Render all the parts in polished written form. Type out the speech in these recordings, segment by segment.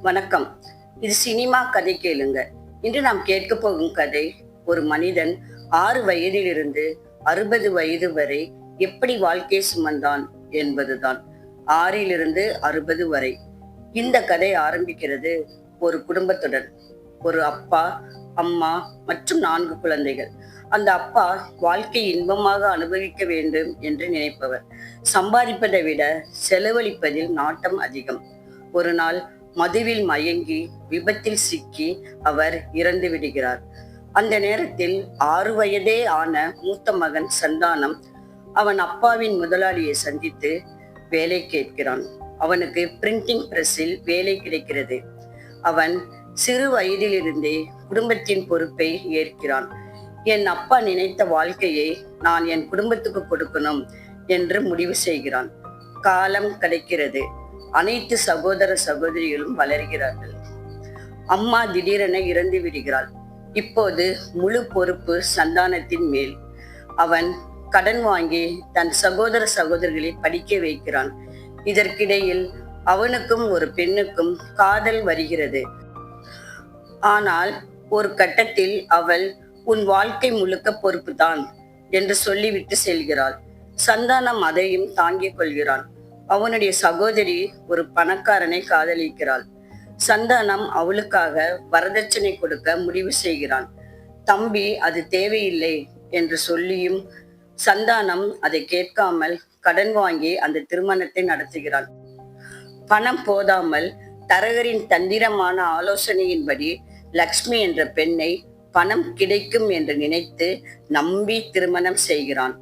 வணக்கம். இது சினிமா கதை கேளுங்க. இன்று நாம் கேட்க போகும் கதை ஒரு மனிதன் 6 வயதிலிருந்து 60 வயது வரை எப்படி வாழ்க்கை சுமந்தான் என்பதுதான். 6லிருந்து 60 வரை. இந்த கதை ஆரம்பிக்கிறது ஒரு குடும்பத்துடன். ஒரு அப்பா, அம்மா மற்றும் 4 குழந்தைகள். அந்த அப்பா வாழ்க்கை இன்பமாக அனுபவிக்க வேண்டும் என்று நினைப்பவர். சம்பாதிப்பதை விட செலவழிப்பதில் நாட்டம் அதிகம். ஒரு நாள் மதுவில் மயங்கி விபத்தில் சிக்கி அவர் இறந்து விடுகிறார். அந்த நேரத்தில் 6 வயதே ஆன மூத்த மகன் சந்தானம் அவன் அப்பாவின் முதலாளியை சந்தித்து வேலை கேட்கிறான். அவனுக்கு பிரிண்டிங் பிரஸில் வேலை கிடைக்கிறது. அவன் சிறு வயதிலிருந்தே குடும்பத்தின் பொறுப்பை ஏற்கிறான். என் அப்பா நினைத்த வாழ்க்கையை நான் என் குடும்பத்துக்கு கொடுக்கணும் என்று முடிவு செய்கிறான். காலம் கிடைக்கிறது. அனைத்து சகோதர சகோதரிகளும் வளர்கிறார்கள். அம்மா திடீரென இறந்து விடுகிறாள். இப்போது முழு பொறுப்பு சந்தானத்தின் மேல். அவன் கடன் வாங்கி தன் சகோதர சகோதரிகளை படிக்க வைக்கிறான். இதற்கிடையில் அவனுக்கும் ஒரு பெண்ணுக்கும் காதல் வருகிறது. ஆனால் ஒரு கட்டத்தில் அவள் உன் வாழ்க்கை முழுக்க பொறுப்புதான் என்று சொல்லிவிட்டு செல்கிறாள். சந்தானம் அதையும் தாங்கிக் கொள்கிறான். அவனுடைய சகோதரி ஒரு பணக்காரனை காதலிக்கிறாள். சந்தானம் அவளுக்காக வரதட்சணை கொடுக்க முடிவு செய்கிறான். தம்பி அது தேவையில்லை என்று சொல்லியும் சந்தானம் அதை கேட்காமல் கடன் வாங்கி அந்த திருமணத்தை நடத்துகிறான். பணம் போதாமல் தரகரின் தந்திரமான ஆலோசனையின்படி லக்ஷ்மி என்ற பெண்ணை பணம் கிடைக்கும் என்று நினைத்து நம்பி திருமணம் செய்கிறான்.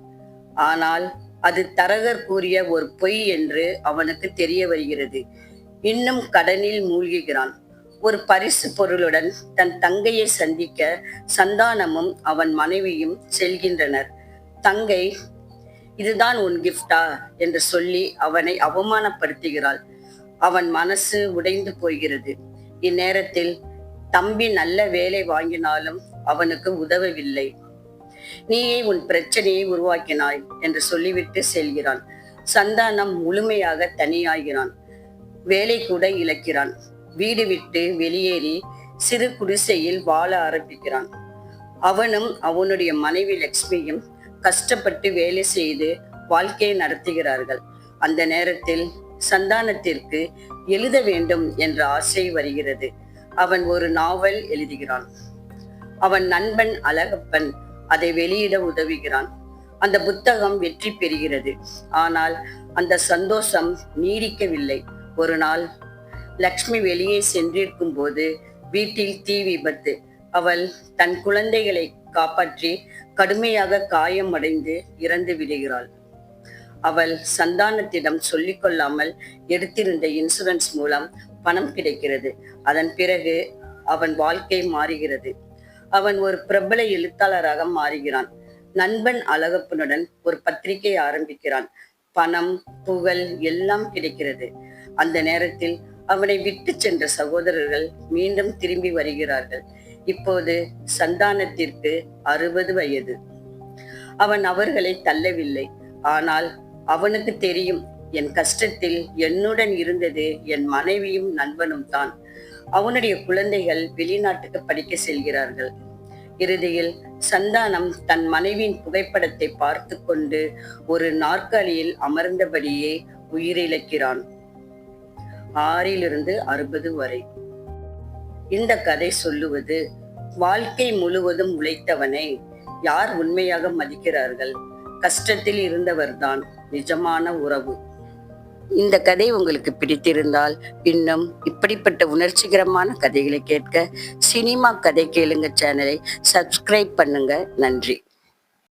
ஆனால் அது தரகர் கூறிய ஒரு பொய் என்று அவனுக்கு தெரிய வருகிறது. இன்னும் கடனில் மூழ்குகிறான். ஒரு பரிசு பொருளுடன் தன் தங்கையை சந்திக்க சந்தானமும் அவன் மனைவியும் செல்கின்றனர். தங்கை, இதுதான் உன் கிஃப்டா என்று சொல்லி அவனை அவமானப்படுத்துகிறாள். அவன் மனசு உடைந்து போகிறது. இந்நேரத்தில் தம்பி நல்ல வேலை வாங்கினாலும் அவனுக்கு உதவவில்லை. நீயே உன் பிரச்சனையை உருவாக்கினாய் என்று சொல்லிவிட்டு செல்கிறான். சந்தானம் முழுமையாக தனியாகிறான். வேலை கூட இழக்கிறான். வீடு விட்டு வெளியேறி சிறு குடிசையில் வாழ ஆரம்பிக்கிறான். அவனும் அவனுடைய மனைவி லக்ஷ்மியும் கஷ்டப்பட்டு வேலை செய்து வாழ்க்கையை நடத்துகிறார்கள். அந்த நேரத்தில் சந்தானத்திற்கு எழுத வேண்டும் என்ற ஆசை வருகிறது. அவன் ஒரு நாவல் எழுதுகிறான். அவன் நண்பன் அழகப்பன் அதை வெளியிட உதவுகிறான். அந்த புத்தகம் வெற்றி பெறுகிறது. ஆனால் அந்த சந்தோஷம் நீடிக்கவில்லை. ஒரு நாள் லக்ஷ்மி வெளியே சென்றிருக்கும் போது வீட்டில் தீ விபத்து. அவள் தன் குழந்தைகளை காப்பாற்றி கடுமையாக காயமடைந்து இறந்து விடுகிறாள். அவள் சந்தானத்திடம் சொல்லிக்கொள்ளாமல் எடுத்திருந்த இன்சூரன்ஸ் மூலம் பணம் கிடைக்கிறது. அதன் பிறகு அவன் வாழ்க்கை மாறுகிறது. அவன் ஒரு பிரபல எழுத்தாளராக மாறுகிறான். நண்பன் அழகப்பனுடன் ஒரு பத்திரிகை ஆரம்பிக்கிறான். பணம், புகழ் எல்லாம் கிடைக்கிறது. அந்த நேரத்தில் அவனை விட்டு சென்ற சகோதரர்கள் மீண்டும் திரும்பி வருகிறார்கள். இப்போது சந்தானத்திற்கு 60 வயது. அவன் அவர்களை தள்ளவில்லை. ஆனால் அவனுக்கு தெரியும், என் கஷ்டத்தில் என்னுடன் இருந்தது என் மனைவியும் நண்பனும் தான். அவனுடைய குழந்தைகள் வெளிநாட்டுக்கு படிக்க செல்கிறார்கள். இறுதியில் சந்தானம் தன் மனைவியின் புகைப்படத்தை பார்த்து கொண்டு ஒரு நாற்காலியில் அமர்ந்தபடியே உயிரிழக்கிறான். 6லிருந்து 60 வரை. இந்த கதை சொல்லுவது, வாழ்க்கை முழுவதும் உழைத்தவனை யார் உண்மையாக மதிக்கிறார்கள்? கஷ்டத்தில் இருந்தவர்தான் நிஜமான உறவு. இந்த கதை உங்களுக்கு பிடித்திருந்தால் இன்னும் இப்படிப்பட்ட உணர்ச்சிகரமான கதைகளை கேட்க சினிமா கதை கேளுங்க சேனலை சப்ஸ்கிரைப் பண்ணுங்க. நன்றி.